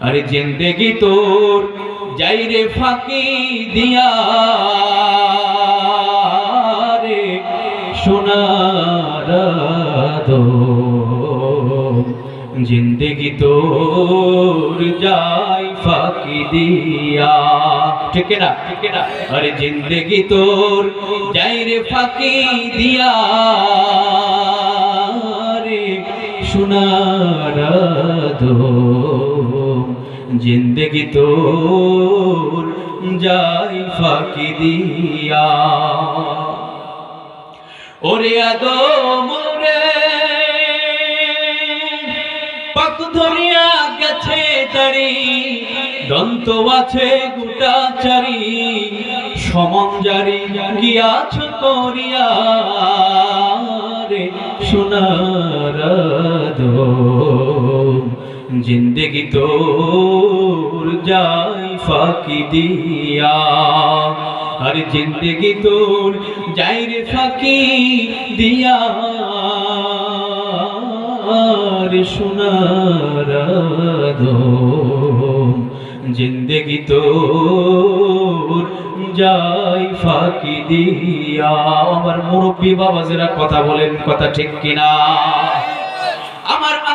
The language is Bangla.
আরে জিন্দেগি তোর যাই রে ফাঁকি দিয়া রে সোনার জিন্দেগি তোর যাই ফাঁকি দিয়া। ঠিক না ঠিক না? আরে জিন্দেগি তোর যাই রে ফাঁকি দিয়া রে সোনার জিন্দেগি তোর যাই ফাঁকি দিয়া। ওরে আদম রে পাক ধরিয়া গেছে তারি, দন্ত আছে গোটা চারি, সমন জারি গিয়াছ করিয়া রে সোনার জিন্দেগি তোর যাই ফাঁকি দিয়া। আর জিন্দেগি তোর যাই রে ফাঁকি দিয়া রে সোনার জিন্দেগি তোর যাই ফাঁকি দিয়া। আমার মুরব্বী বাবাজিরা কথা বলেন, কথা ঠিক কিনা? আমার